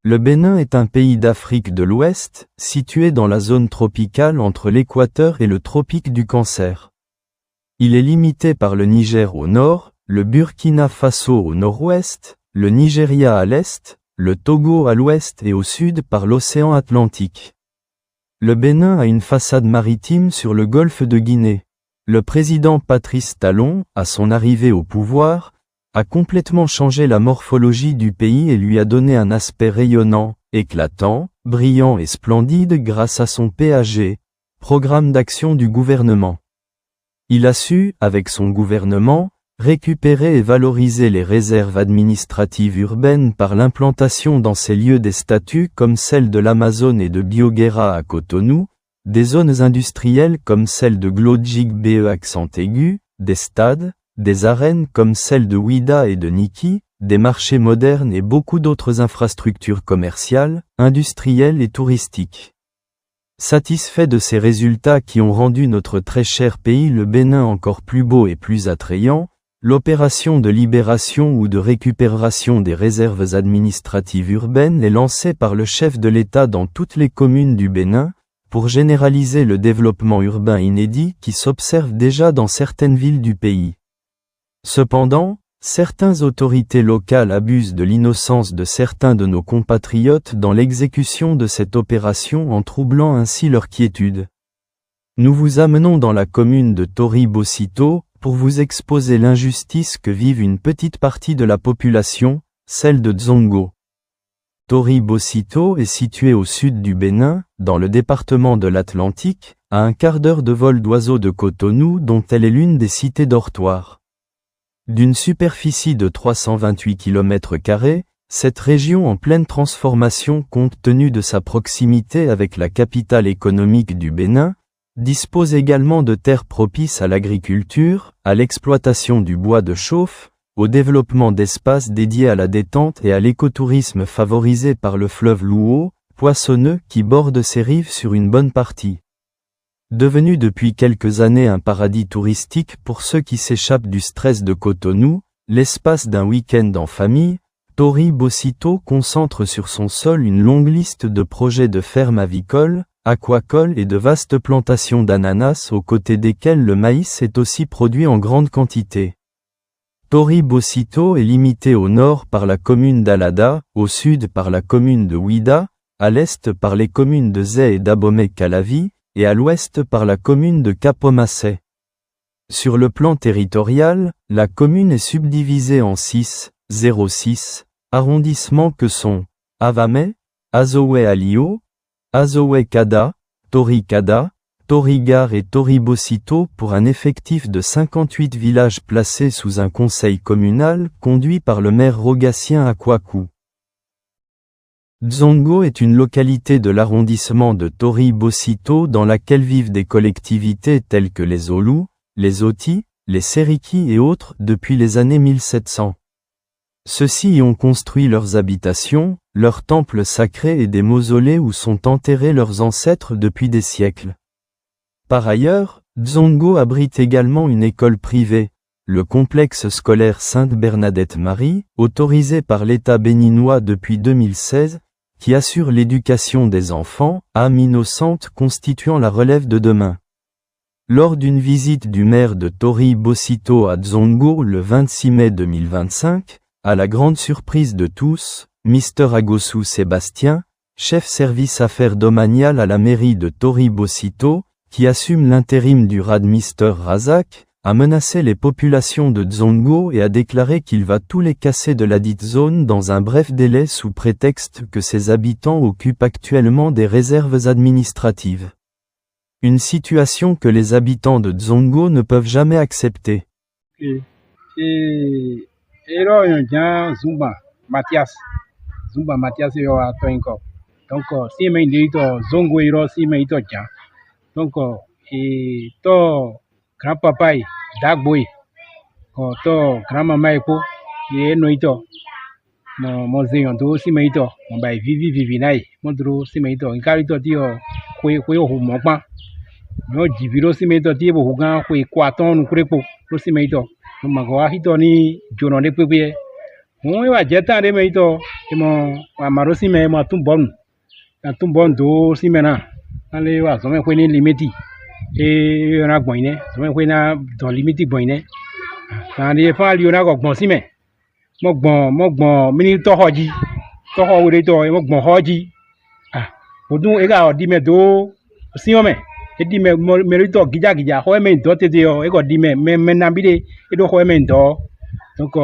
Le Bénin est un pays d'Afrique de l'Ouest, situé dans la zone tropicale entre l'équateur et le tropique du Cancer. Il est limité par le Niger au nord, le Burkina Faso au nord-ouest, le Nigeria à l'est, le Togo à l'ouest et au sud par l'océan Atlantique. Le Bénin a une façade maritime sur le golfe de Guinée. Le président Patrice Talon, à son arrivée au pouvoir, a complètement changé la morphologie du pays et lui a donné un aspect rayonnant, éclatant, brillant et splendide grâce à son PAG, programme d'action du gouvernement. Il a su, avec son gouvernement, récupérer et valoriser les réserves administratives urbaines par l'implantation dans ces lieux des statuts comme celle de l'Amazone et de Bioguera à Cotonou, des zones industrielles comme celle de Glodjig BE accent aigu, des stades, des arènes comme celle de Ouida et de Niki, des marchés modernes et beaucoup d'autres infrastructures commerciales, industrielles et touristiques. Satisfait de ces résultats qui ont rendu notre très cher pays le Bénin encore plus beau et plus attrayant, l'opération de libération ou de récupération des réserves administratives urbaines est lancée par le chef de l'État dans toutes les communes du Bénin, pour généraliser le développement urbain inédit qui s'observe déjà dans certaines villes du pays. Cependant, certaines autorités locales abusent de l'innocence de certains de nos compatriotes dans l'exécution de cette opération en troublant ainsi leur quiétude. Nous vous amenons dans la commune de Tori-Bocito, pour vous exposer l'injustice que vive une petite partie de la population, celle de Dzongo. Tori-Bocito est située au sud du Bénin, dans le département de l'Atlantique, à un quart d'heure de vol d'oiseau de Cotonou dont elle est l'une des cités dortoirs. D'une superficie de 328 km², cette région en pleine transformation compte tenu de sa proximité avec la capitale économique du Bénin, dispose également de terres propices à l'agriculture, à l'exploitation du bois de chauffe, au développement d'espaces dédiés à la détente et à l'écotourisme favorisé par le fleuve Louo, poissonneux qui borde ses rives sur une bonne partie. Devenu depuis quelques années un paradis touristique pour ceux qui s'échappent du stress de Cotonou, l'espace d'un week-end en famille, Tori-Bocito concentre sur son sol une longue liste de projets de fermes avicoles, aquacoles et de vastes plantations d'ananas aux côtés desquelles le maïs est aussi produit en grande quantité. Tori-Bocito est limité au nord par la commune d'Alada, au sud par la commune de Ouida, à l'est par les communes de Zé et d'Abomey-Calavi, et à l'ouest par la commune de Kapomassé. Sur le plan territorial, la commune est subdivisée en 6 arrondissements que sont Avamey, Azoé-Alio, Azoé-Kada, Tori-Kada, Tori-Gare et Tori-Bocito pour un effectif de 58 villages placés sous un conseil communal conduit par le maire Rogatien Akwaku. Dzongo est une localité de l'arrondissement de Tori-Bocito dans laquelle vivent des collectivités telles que les Olous, les Oti, les Seriki et autres depuis les années 1700. Ceux-ci y ont construit leurs habitations, leurs temples sacrés et des mausolées où sont enterrés leurs ancêtres depuis des siècles. Par ailleurs, Dzongo abrite également une école privée, le complexe scolaire Sainte-Bernadette-Marie, autorisé par l'État béninois depuis 2016, qui assure l'éducation des enfants, âmes innocentes constituant la relève de demain. Lors d'une visite du maire de Tori-Bocito à Dzongo le 26 mai 2025, à la grande surprise de tous, Mr Agosu Sébastien, chef service affaires domaniales à la mairie de Tori-Bocito, qui assume l'intérim du RAD Mr Razak, a menacé les populations de Dzongo et a déclaré qu'il va tous les casser de la dite zone dans un bref délai sous prétexte que ses habitants occupent actuellement des réserves administratives. Une situation que les habitants de Dzongo ne peuvent jamais accepter. Zumba Mathias yo a toinko. Donc si me indito Zongo iro si me ito jan. Donc to grandpapa Dagboy to grandmama ko ye no ito mo zeyon to si me ito mo bai vivi nai mo dro si me ito nkari to dio kwe ho mo pa no jibiro si me ito ti bo hugan kwe kwaton krepo ro si me ito no mago a hito ni jono ne pepe Moi, ouais, j'ai tant de mes ito, et mon, ma rosi me, moi, tout bon. Tout bon, do, si maintenant. Allez, ouais, ça me fait une limite. Et, on a boiné, ça me fait dans limite boiné. Quand les femmes, il y en a bon si mais. Bon, mini to hoji. To ho, oui, to, et bon hoji. Ah, pour nous, et là, dit, mais do, si on met. Et dit, mais, to, gija, ho, mais, do, te dio, et dit, mais, nambide, et do, ho, mais, do. Donc,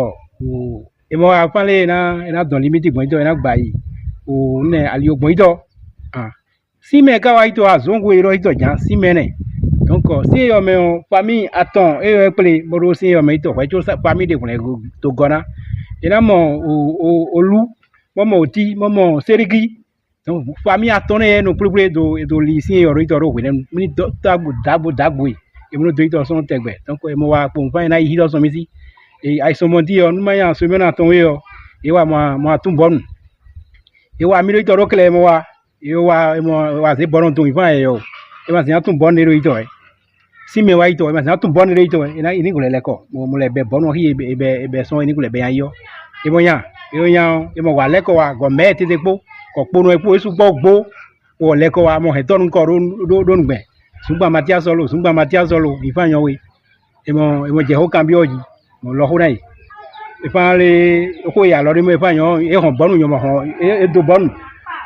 et moi, parler na dans limite bonito na bayi o ne alio bonito ah si me ka wa ito azongo iro ito jan si me ne donc si yo me famille attend e pele moro si yo me ito kwa cho famille de kune to gona ina mo o lu mo oti mo serigi donc famille attend e no plus do li si yo ito ro kune mi do dabu e mo do ito son tegbe donc e mo wa po fa na hiro so mi si et ay somondi on maya semaine ton yo e wa mo tun bon e wa mi to ro kle mo wa e wa se boron ton ifa e yo e ma se tun bon ne ro ito e si me wa ito e ma se tun bon ne ro ito e na ini ko le ko mo le be bon hi e be so ini ko le be yan yo e mo yan e mo wa le ko wa go me ti po ko pono e po esu gbo o le ko wa mo he ton ko ro ngbe sungba matia solo ifa yan we e mo je ho cambio ji mo lo ho dai e fa le ko ya lo ri mo e fa yan e hon bonu yo mo hon e do bonu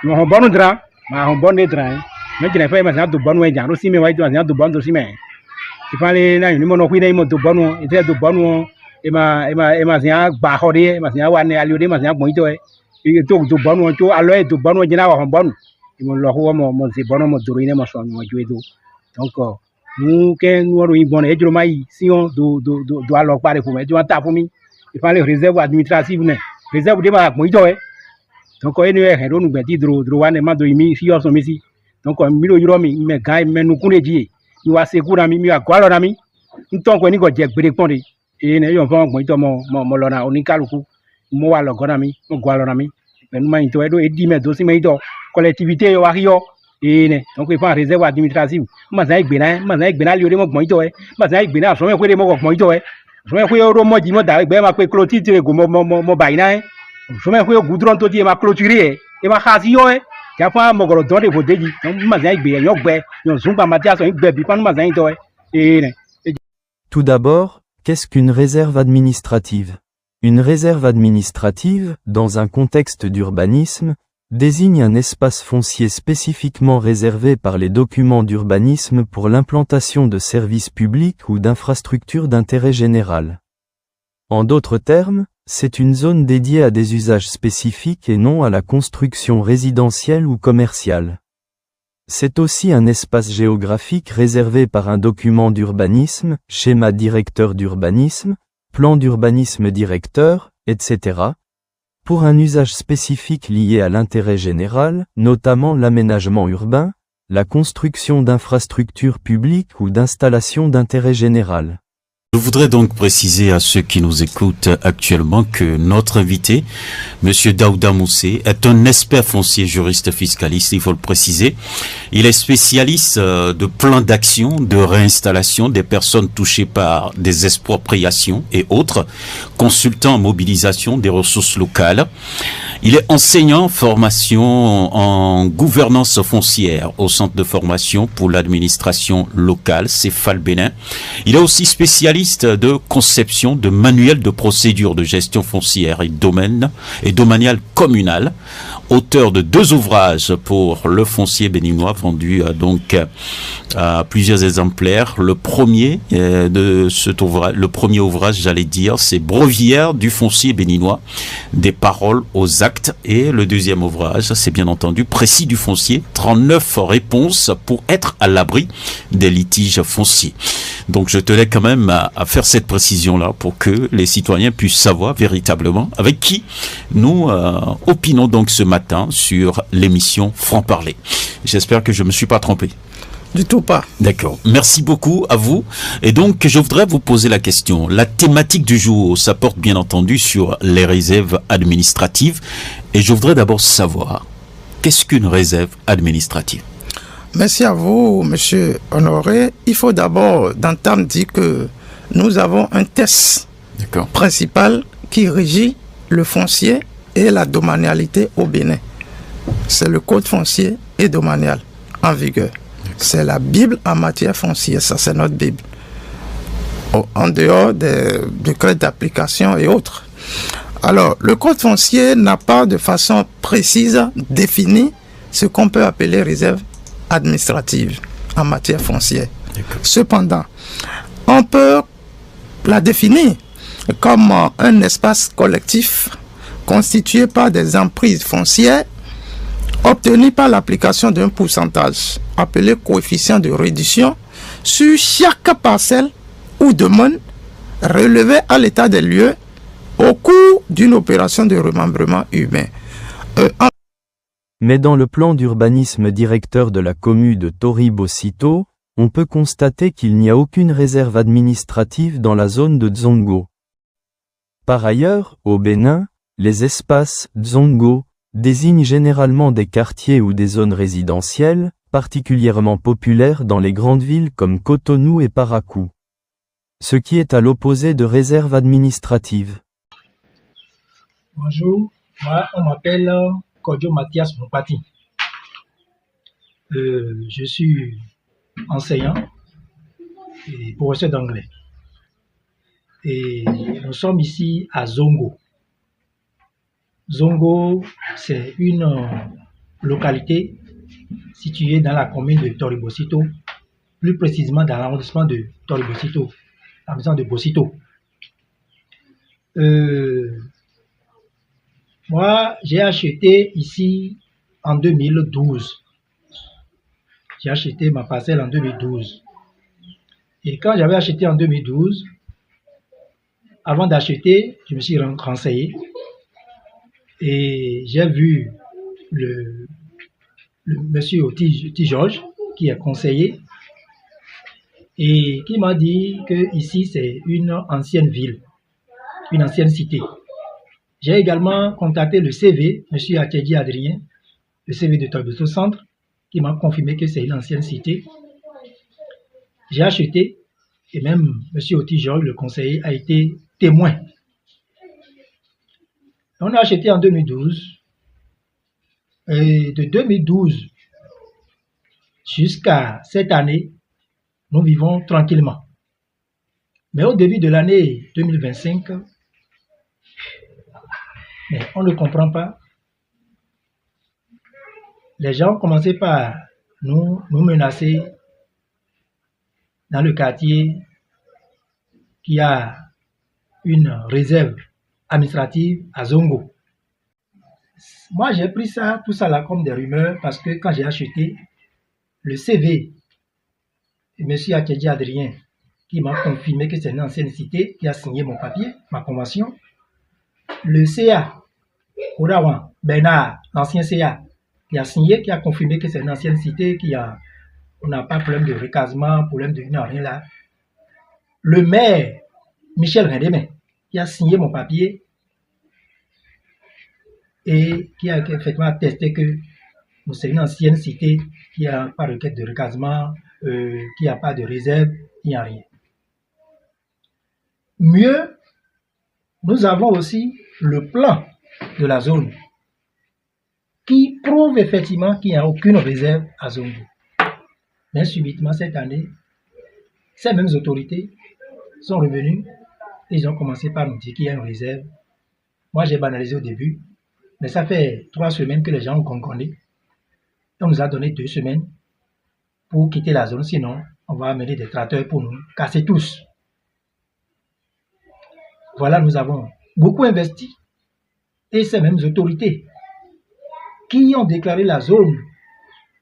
mo hon bonu dra ma hon bonu dra me jina fa ma sa do bonu e jan ro si me wa do sa do bonu do si me e fa le na ni mo no hui dai mo do bonu e te do bonu e ma sa gba ho de ma sa wa ne ali de ma sa gbon ito e do bonu to alo e do bonu jina wa hon bonu e mo lo ho mo se bonu mo do ri ne mo so mo ju e do donc nous que nous avons une bonne éducation si on doit leur parler pour moi tu vas taper pour moi il faut les réserves administratives ne réserve de ma moi toi donc on est héros nous bêtis droit ne ma do imi si on sont ici donc mi lo yoro mi me gars me nous connaît die ni wa sekura mi wa kwa lo na mi nton ko ni ko je gbere pon de e ne yo fon mo to mo lo na onikaluku mo wa lo go na mi mo gwa lo na mi pe nu ma into e do e di me do si me to collectivité yo wa rio ne donc il faut réserve administrative ma za igbena li ore mo gbon ito e ma za igbena so me kwere mo gbon ito e so me kwe ro mo ji mo da igbe ma pe clôture tire go mo ba ina e so me kwe goudron to ti ma clôturer e ma khasi yo e ja fa mo goro don de bo deji donc ma za igbe yo gbe yo zumba matia so igbe bi fa ma za ito e ne. Tout d'abord, qu'est-ce qu'une réserve administrative? Une réserve administrative, dans un contexte d'urbanisme, désigne un espace foncier spécifiquement réservé par les documents d'urbanisme pour l'implantation de services publics ou d'infrastructures d'intérêt général. En d'autres termes, c'est une zone dédiée à des usages spécifiques et non à la construction résidentielle ou commerciale. C'est aussi un espace géographique réservé par un document d'urbanisme, schéma directeur d'urbanisme, plan d'urbanisme directeur, etc., pour un usage spécifique lié à l'intérêt général, notamment l'aménagement urbain, la construction d'infrastructures publiques ou d'installations d'intérêt général. Je voudrais donc préciser à ceux qui nous écoutent actuellement que notre invité, Monsieur Daouda Moussé, est un expert foncier juriste fiscaliste, il faut le préciser. Il est spécialiste de plans d'action, de réinstallation des personnes touchées par des expropriations et autres, consultant en mobilisation des ressources locales. Il est enseignant formation en gouvernance foncière au centre de formation pour l'administration locale, CEFAL Bénin. Il est aussi spécialiste de conception de manuels de procédures de gestion foncière et domaniale communale, auteur de 2 ouvrages pour le foncier béninois vendus donc à plusieurs exemplaires. Le premier de cet ouvrage, le premier ouvrage, j'allais dire, c'est Breviaire du foncier béninois, des paroles aux actes, et le deuxième ouvrage, c'est bien entendu Précis du foncier, 39 réponses pour être à l'abri des litiges fonciers. Donc je tenais quand même à faire cette précision-là pour que les citoyens puissent savoir véritablement avec qui nous opinons donc ce matin sur l'émission Franc-Parler. J'espère que je ne me suis pas trompé. Du tout pas. D'accord. Merci beaucoup à vous. Et donc, je voudrais vous poser la question. La thématique du jour, ça porte bien entendu sur les réserves administratives. Et je voudrais d'abord savoir, qu'est-ce qu'une réserve administrative? Merci à vous, Monsieur Honoré. Il faut d'abord d'entendre dire que nous avons un test principal qui régit le foncier et la domanialité au Bénin. C'est le code foncier et domanial en vigueur. C'est la Bible en matière foncière, ça c'est notre Bible. En dehors des décrets d'application et autres. Alors, le code foncier n'a pas de façon précise défini ce qu'on peut appeler réserve administrative en matière foncière. Cependant, on peut la définir comme un espace collectif constitué par des emprises foncières obtenues par l'application d'un pourcentage appelé coefficient de réduction sur chaque parcelle ou domaine relevé à l'état des lieux au cours d'une opération de remembrement humain. Mais dans le plan d'urbanisme directeur de la commune de Tori-Bosito, on peut constater qu'il n'y a aucune réserve administrative dans la zone de Dzongo. Par ailleurs, au Bénin, les espaces Dzongo désignent généralement des quartiers ou des zones résidentielles, particulièrement populaires dans les grandes villes comme Cotonou et Parakou. Ce qui est à l'opposé de réserve administrative. Bonjour, moi on m'appelle Kodjo Mathias Moupati. Je suis enseignant et professeur d'anglais. Et nous sommes ici à Zongo. Zongo, c'est une localité située dans la commune de Tori-Bosito, plus précisément dans l'arrondissement de Tori-Bosito, l'arrondissement de Bosito. Moi, j'ai acheté ici en 2012. J'ai acheté ma parcelle en 2012. Et quand j'avais acheté en 2012, avant d'acheter, je me suis renseigné et j'ai vu le monsieur Oti Georges, qui est conseiller, et qui m'a dit que ici c'est une ancienne ville, une ancienne cité. J'ai également contacté le CV, monsieur Akedji Adrien, le CV de Tori-Bosito Centre, qui m'a confirmé que c'est une ancienne cité. J'ai acheté, et même monsieur Oti Georges, le conseiller, a été témoin. On a acheté en 2012, et de 2012 jusqu'à cette année, nous vivons tranquillement. Mais au début de l'année 2025, mais on ne comprend pas. Les gens commençaient par nous menacer dans le quartier qui a une réserve administrative à Zongo. Moi, j'ai pris tout ça là comme des rumeurs parce que quand j'ai acheté le CV de M. Akedji Adrien, qui m'a confirmé que c'est une ancienne cité, qui a signé mon papier, ma convention, le CA, Odawan, Bernard, l'ancien CA, qui a signé, qui a confirmé que c'est une ancienne cité, on n'a pas de problème de recasement, problème de rien là. Le maire, Michel Rendemé, qui a signé mon papier et qui a effectivement attesté que c'est une ancienne cité qui n'a pas de requête de recasement, qui n'a pas de réserve, il n'y a rien. Mieux, nous avons aussi le plan de la zone qui prouve effectivement qu'il n'y a aucune réserve à Zongo. Mais subitement cette année, ces mêmes autorités sont revenues et ils ont commencé par nous dire qu'il y a une réserve. Moi j'ai banalisé au début, mais ça fait 3 semaines que les gens ont concorné. On nous a donné 2 semaines pour quitter la zone, sinon on va amener des tracteurs pour nous casser tous. Voilà, nous avons beaucoup investi et ces mêmes autorités qui ont déclaré la zone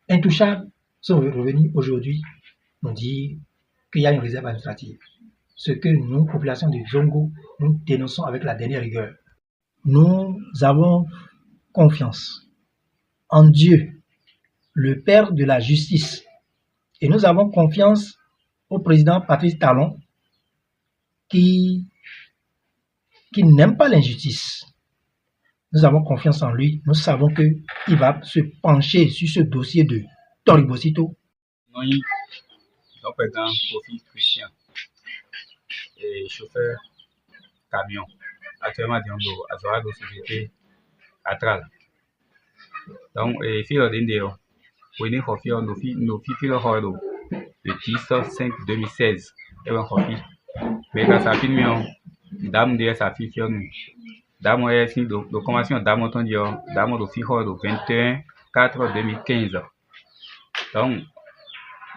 intouchable sont revenus aujourd'hui nous dire qu'il y a une réserve administrative. Ce que nous, population de Zongo, nous dénonçons avec la dernière rigueur. Nous avons confiance en Dieu, le Père de la justice. Et nous avons confiance au président Patrice Talon qui n'aime pas l'injustice. Nous avons confiance en lui. Nous savons qu'il va se pencher sur ce dossier de Tori-Bosito. Oui, donc président Kofi Christian et chauffeur camion. actuellement dans la société atral. Donc, fil d'Indéo, on est confié nos filles le 10/5/2016. Et on confie. Mais quand ça finit, dame de sa fille, dame est si de convention dame ton dio, dame de fille le 21/4/2015. Donc,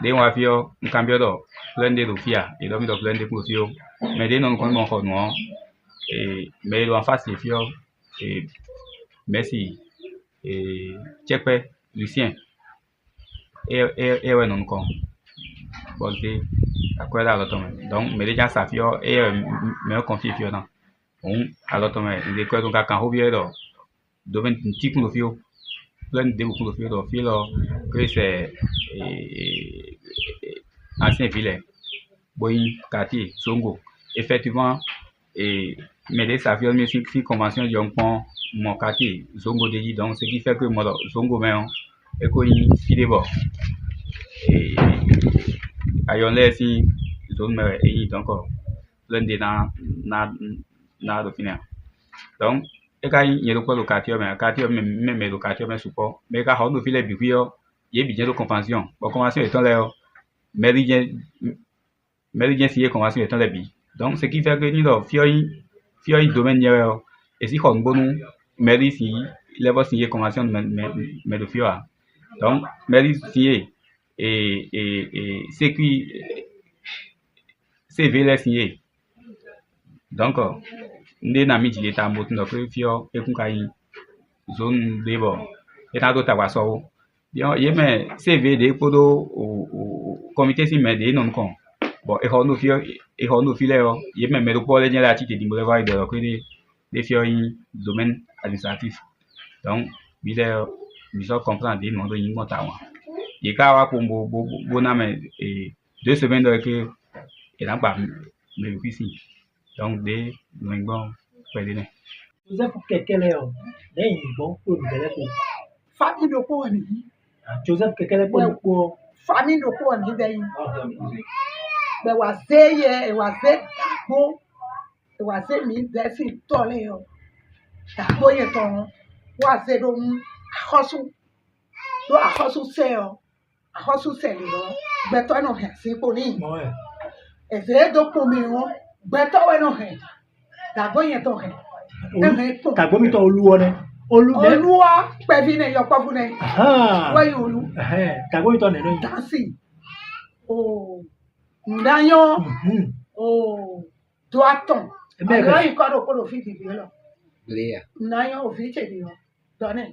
des mois fille, un cambio de plein de fia et donc de plein de profils. Mais des non qu'on connaît et mais en face les filles et merci et check Lucien et ouais non con bon c'est à quoi là donc mais déjà ça fait et me confie fio non on alors les quoi donc quand on vient de 20 petits profils plein de profils de fil que c'est ancien vilain Boy quartier Songo effectivement et mais des avions mais si convention de mon quartier Zongo de donc ce qui fait que moi Zongo mais et quoi il est bon et ayon les si zone mais et donc plein de na de finir donc et quand il y a le quartier mais le quartier mais support mais quand on nous fait les biblio il y a bien de convention bon convention étant là mais signé convention étant les billes donc ce qui fait que nous fioi domaine et si on bon mais si il va signer convention mais de fioi donc mais signé et c'est qui CV les signé donc nous n'ami dit l'état mot notre fioi et qu'on zone libre et dans d'autres avasso il mais CV des podo au comité si mais des non con bon et on nous filer il même le pour les gens là qui te dit me voir de des fioi domaine administratif donc il est bizarre comprendre des noms de une montagne il y a pour bonhomme et 2 semaines de que il n'a pas mais ici donc des nous bon perdre Joseph Kekele o lẹ́yìn ìbọn kó olùdẹ́lẹ́kọ̀. Famille de quoi on dit? Joseph Kekele pọ̀ nípò. Famille de quoi on dit d'ailleurs? Mais wazeye waze dabo waze mi desi tole yo. Dabo ye ton waze do ahosu se yo. Ahosu se yo. Beto no he se poni. Eze do pomi yo. Beto we no he. Dabo ye ton he. Tàgbómi tọ olúwọ ni. Olúwa pẹ̀bí ni yọpọ̀ fún ni. Wáyé olú. Tàgbómi tọ nínú yìí. Dánsì. Ndáyọ̀. Dọ́tàn. Àlọ́ ìkọ́dọ̀ kó ló fi dìbò lọ. Ndáyọ̀ òfin ṣèdí lọ. Dọ́nẹ̀.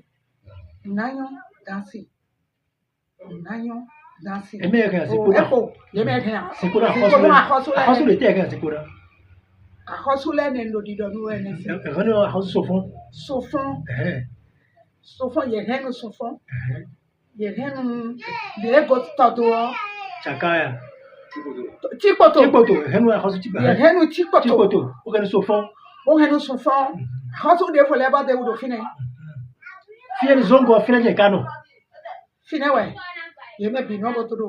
Ndáyọ̀ dánsì. Ndáyọ̀ dánsì. Ẹ̀mí ẹ̀kẹ́ àsìkò náà. Ẹ̀kọ́ yẹ́mẹ̀ ẹ̀kẹ́ àsìkò náà àkọsílẹ̀ tẹ̀ ẹ̀kẹ́ àsìkò náà. Àkọsílẹ̀ ní lòdìdọ̀nù ẹ̀ ní sí. Ẹ̀fọ́ ní àkọsí sọ̀fún. Sọ̀fún yẹ̀hẹ́nu sọ̀fún. Yẹ̀hẹ́nu lẹ́gọ̀ tọ̀dọ̀. Chakaya. Chipoto. Ẹ̀hẹ́nu àkọsí chipoto. Yẹ̀hẹ́nu chipoto. Ó kẹ́ni sọ̀fún. Ó kẹ́ni sọ̀fún. Àkọsí de fọlẹ́ bá de wúlò fínẹ̀. Fíẹ́ ní zongo fínẹ̀ jẹ́ kánò. Fínẹ̀ wẹ̀ yẹ́mẹ̀ bí náà bó tó dò.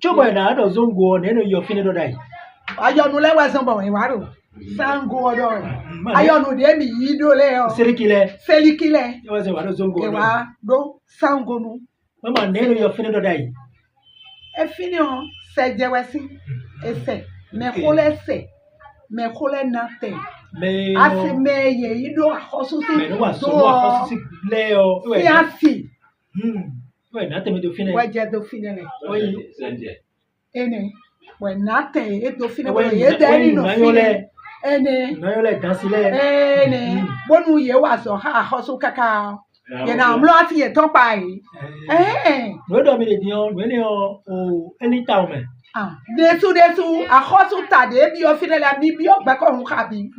Chọ́bọ̀ ẹ̀ náà dọ̀ zongo nínú yọ fínẹ̀ dọ̀dà yìí. Ayọ̀nù lẹ́wọ̀ ẹ̀sán bọ̀ ìwà rò. Sango ọdọ ayọ̀nù dé mi yí dólé ọ. Selikilẹ. Ẹ wá sẹ wà ló zongo ọdọ. Ìwà ló sango nu. Wọ́n máa nínú yọ fínẹ̀ dọ̀dà yìí. Ẹ fínẹ̀ ọ sẹ̀jẹ̀wẹ̀sí ẹsẹ̀ mẹ̀kólẹ́sẹ̀ mẹ̀kólẹ́nàtẹ̀. Asi mẹ̀yẹ̀ yí dó àkọsùsì. Mẹ̀nu wà sọ́wọ́ àkọsùsì lẹ́ ọ. Fíàsì. Wẹ̀ nàtẹ̀ mi tó fínẹ̀. Wẹ̀ jẹ́ tó fínẹ̀ rẹ̀. Ẹni wẹ̀ nàtẹ̀ yé tó fínẹ̀ wẹ̀ yé dẹ́ nínú fínẹ̀. Nayole dansile. Bonu ye wa so ha hoso kaka. Ye na mlo ati ye ton pa yi. No do mi le dion, we ni o any town me. Desu a hoso ta de bi o fine la mi bi o gba ko hun ka bi.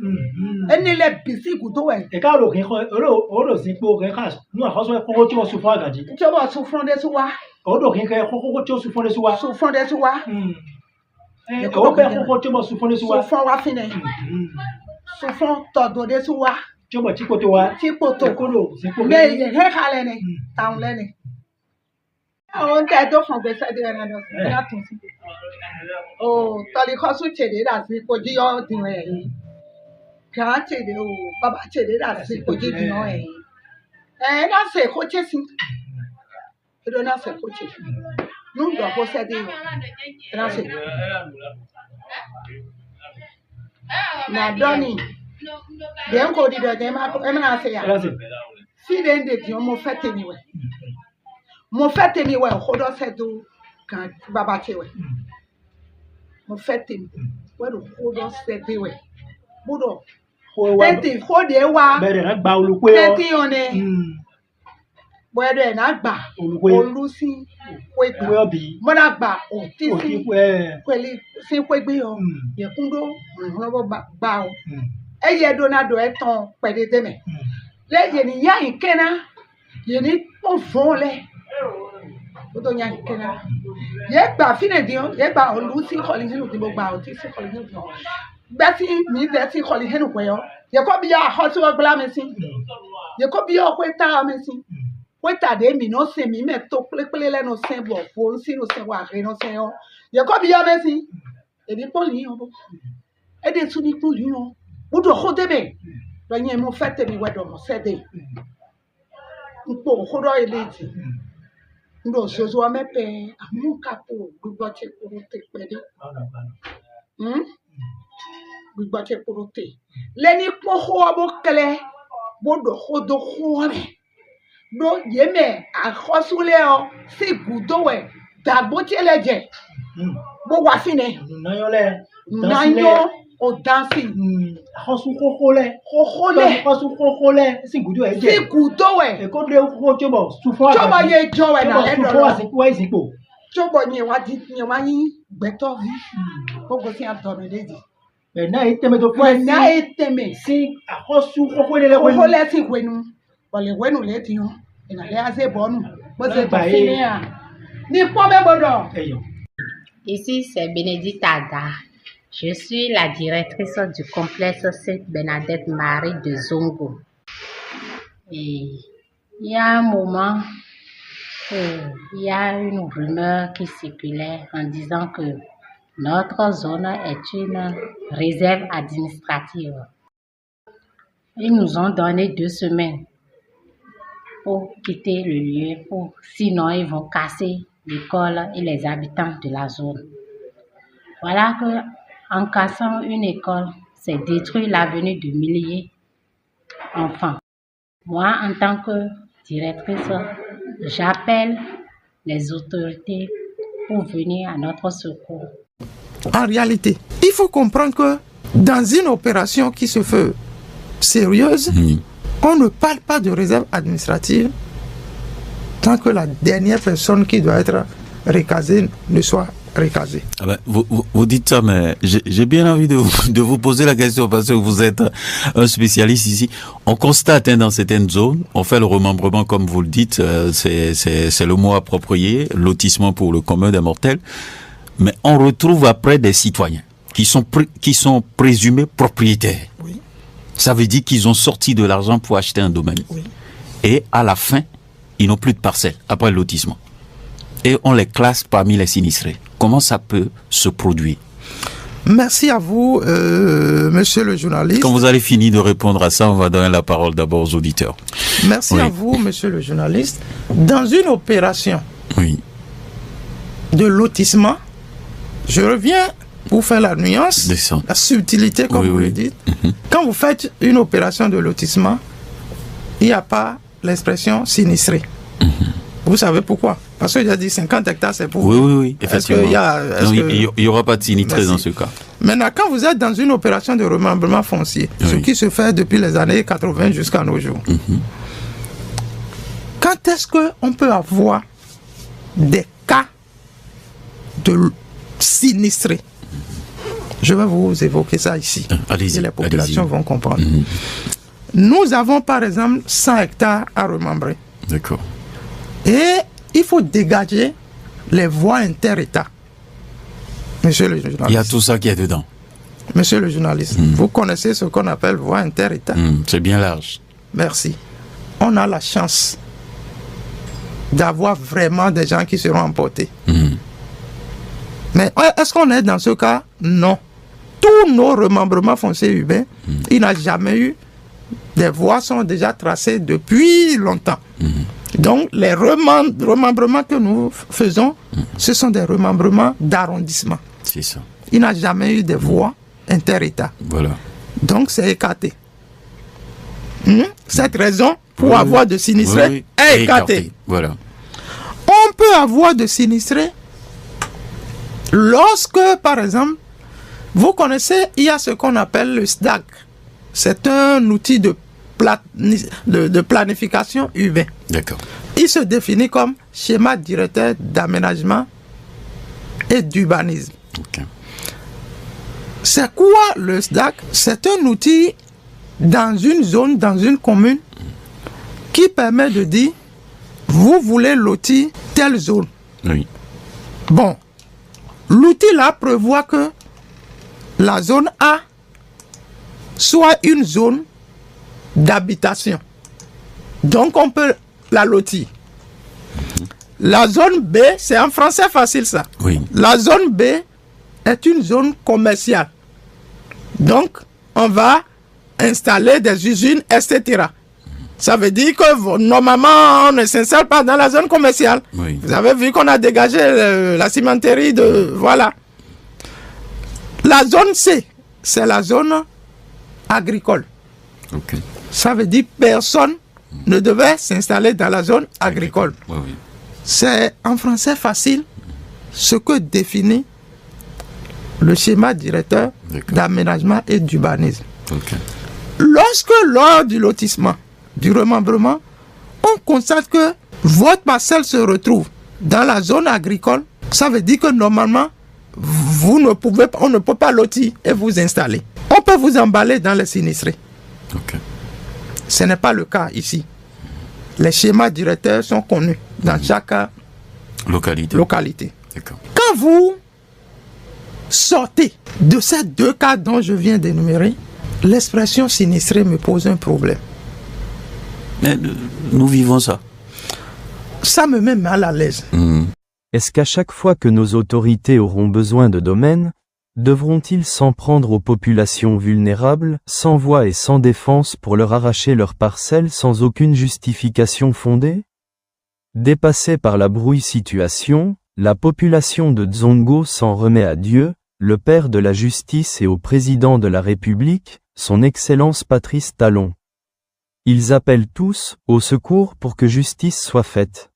Eni le bisi ku to we. E ka ro kin ro sin po kin ka nu a hoso ko ti o su fun agaji. Ti o bo su fun de su wa. O do kin ke ko ti o su fun de su wa. Su fun de su wa. O be ko ti o su fun de su wa. Su fun wa fine. Sufon todo de suwa. Chobo chipoto wa. Chipoto. Sekolo. Me ye he kale ni. Taun le ni. Àwọn tẹ́ tó fún gbèsè de ẹ̀rọ ní àtúnṣe. Tọ́lí kọ́ sún tèdè láti kojú yọ dìrẹ̀ yìí. Quand tu es de Baba, tu es là, c'est pour dire non. Là, c'est côté si. Et là, c'est côté. Nous devons posséder. Là, c'est. Na doni. Bien qu'on dit de demain, si l'un des dieux m'ont fait anyway. Mon fait anyway, hold on, c'est tout. Quand Baba, tu es. Mon fait anyway. Where the hold on, c'est tout. Budo. Tẹ́tí fóde wá. Bẹ̀rẹ̀ náà gba olùpẹ́ ọ. Tẹ́tí ọ̀nẹ́. Bẹ̀rẹ̀ náà gbà. Olùsí wégbà. Mọ́nà gbà òtísí. Pẹ̀lú sí wégbé ọ. Yẹ̀kúndó ìrànlọ́wọ́ gbà ọ. Ẹyẹ donado ẹ tán pẹ̀lú dẹ́mẹ̀. Lẹ́yìn ní yá ìkẹ́nà. Yẹn ní pọ̀ fún lẹ̀. Ó tó yá ìkẹ́nà. Yẹ gbà fínẹ̀dìyàn. Yẹ gbà olùsí kọ́lí sínú tí mo gbà òtísí kọ́lí sínú tí mo gbà. Bẹ́tí mi bẹ́tí kọ́lí hẹ́nu pẹ̀yọ́. Yẹ kọ́ bí yá àhọ́tí ọgbọ́lá mi sí. Yẹ kọ́ bí yá ọkọ̀ tá a mi sí. Wọ́n tàdé mi náà sìn mí mẹ́tò pélépélé lẹ́nu sìn bọ̀ fún sínú sìn wà rínú sìn yọ. Yẹ kọ́ bí yá mi sí. Èdè pọ́lì yín ọ̀bọ̀. Èdè tún ní pọ́lì yín ọ. Bùdó kó débẹ̀. Lọ́yìn mo fẹ́ tẹ̀mí wẹ̀dọ̀ mọ̀ sẹ́dẹ̀. Nkpò kúrọ̀ eléjì. Ndò òṣòṣò ọmẹ́pẹ̀ àmúkàpọ̀ gbígbọ́ tí kúrò tẹ̀ pẹ́lẹ́. Gbígbọ́ tí kúrò tẹ̀. Lẹ́ni kpọ́kọ́ ọbọ̀ kẹlẹ́ bọ́dọ̀ kódó kúrẹ̀. Do yémè àkọsílẹ̀ ọ sí gùdówẹ̀ dàgbò tí ẹ lẹ jẹ. Bó wà sí ni. Nàyọ ò dánsì. Àkọsùn kókó lẹ̀. Kókó lẹ̀. Àkọsùn kókó lẹ̀ sí gùdó ẹ̀ jẹ. Sí gùdówẹ̀. Èkó lé kókó tí ó bọ̀ sùfọ́ àgbà. Tí ó bọ̀ yẹ jọ ẹ̀ nà lẹ́dọ̀ lọ. Sùfọ́ àsìkò ìsìnkò. Tí ó bọ̀ yẹ wá yín gbẹ́tọ̀ rí. Gbogbo sí àtọ̀nù léjì. Bẹ̀ẹ̀ná yìí tẹ́mẹ̀ tó fún ẹ sí. Bẹ̀ẹ̀ná yìí tẹ́mẹ̀. Sí àkọsùn kókó lẹ̀ lẹ́wẹ̀nu. Kókó lẹ̀ sí wẹ̀nu. Bọ̀lẹ̀ wẹ̀nu létí yàn. Ici, c'est Bénédicte Ada. Je suis la directrice du complexe Sainte-Bernadette Marie de Zongo. Et il y a un moment où il y a une rumeur qui circulait en disant que notre zone est une réserve administrative. Ils nous ont donné 2 semaines pour quitter le lieu, sinon ils vont casser l'école et les habitants de la zone. Voilà que en cassant une école, c'est détruire l'avenir de milliers d'enfants. Moi, en tant que directrice, j'appelle les autorités pour venir à notre secours. En réalité, il faut comprendre que dans une opération qui se fait sérieuse, on ne parle pas de réserve administrative tant que la dernière personne qui doit être recasée ne soit recasée. Ah ben, vous dites ça, mais j'ai bien envie de vous poser la question parce que vous êtes un spécialiste ici. On constate dans certaines zones, on fait le remembrement comme vous le dites, c'est le mot approprié, lotissement pour le commun des mortels, mais on retrouve après des citoyens qui sont présumés propriétaires. Oui. Ça veut dire qu'ils ont sorti de l'argent pour acheter un domaine. Oui. Et à la fin, ils n'ont plus de parcelles après le lotissement. Et on les classe parmi les sinistrés. Comment ça peut se produire? Merci à vous, monsieur le journaliste. Quand vous allez finir de répondre à ça, on va donner la parole d'abord aux auditeurs. Merci à vous, monsieur le journaliste. Dans une opération de lotissement, je reviens pour faire la nuance, la subtilité, comme vous le dites. Quand vous faites une opération de lotissement, il n'y a pas l'expression sinistré. Vous savez pourquoi? Parce qu'il a dit 50 hectares, c'est pour vous. Oui, effectivement. Il n'y aura pas de sinistré dans ce cas. Maintenant, quand vous êtes dans une opération de remembrement foncier, ce qui se fait depuis les années 80 jusqu'à nos jours, quand est-ce qu'on peut avoir des cas de sinistrés? Je vais vous évoquer ça ici. Et les populations vont comprendre. Nous avons par exemple 100 hectares à remembrer. D'accord. Et il faut dégager les voies inter-États. Monsieur le journaliste. Il y a tout ça qui est dedans. Monsieur le journaliste, vous connaissez ce qu'on appelle voie inter-État. C'est bien large. Merci. On a la chance d'avoir vraiment des gens qui seront emportés. Mais est-ce qu'on est dans ce cas? Non. tous nos remembrements fonciers urbains, il n'a jamais eu, des voies sont déjà tracées depuis longtemps. Donc, les remembrements que nous faisons, ce sont des remembrements d'arrondissement. C'est ça. Il n'a jamais eu de voies inter-État. Voilà. Donc, c'est écarté. Cette raison pour avoir de sinistrés est écartée. Voilà. On peut avoir de sinistrés lorsque, par exemple, vous connaissez, il y a ce qu'on appelle le SDAG. C'est un outil de planification urbain. D'accord. Il se définit comme schéma directeur d'aménagement et d'urbanisme. Ok. C'est quoi le SDAG? C'est un outil dans une zone, dans une commune, qui permet de dire, vous voulez lotir telle zone. Oui. Bon, l'outil là prévoit que la zone A soit une zone d'habitation. Donc on peut la lotir. La zone B, c'est en français facile ça. Oui. La zone B est une zone commerciale. Donc on va installer des usines, etc. Ça veut dire que normalement on ne s'installe pas dans la zone commerciale. Oui. Vous avez vu qu'on a dégagé la cimenterie de... Voilà. La zone C, c'est la zone agricole. Ok. Ça veut dire que personne ne devait s'installer dans la zone agricole. Oui, oui. C'est en français facile ce que définit le schéma directeur d'aménagement et d'urbanisme. Ok. Lorsque lors du lotissement, du remembrement, on constate que votre parcelle se retrouve dans la zone agricole, ça veut dire que normalement, on ne peut pas lotir et vous installer. On peut vous emballer dans les sinistrés. Ok. Ce n'est pas le cas ici. Les schémas directeurs sont connus dans chaque localité. D'accord. Quand vous sortez de ces deux cas dont je viens d'énumérer, l'expression sinistré me pose un problème. Mais nous vivons ça. Ça me met mal à l'aise. Est-ce qu'à chaque fois que nos autorités auront besoin de domaines, devront-ils s'en prendre aux populations vulnérables, sans voix et sans défense pour leur arracher leurs parcelles sans aucune justification fondée? Dépassée par la brouille situation, la population de Dzongo s'en remet à Dieu, le Père de la justice et au Président de la République, son Excellence Patrice Talon. Ils appellent tous au secours pour que justice soit faite.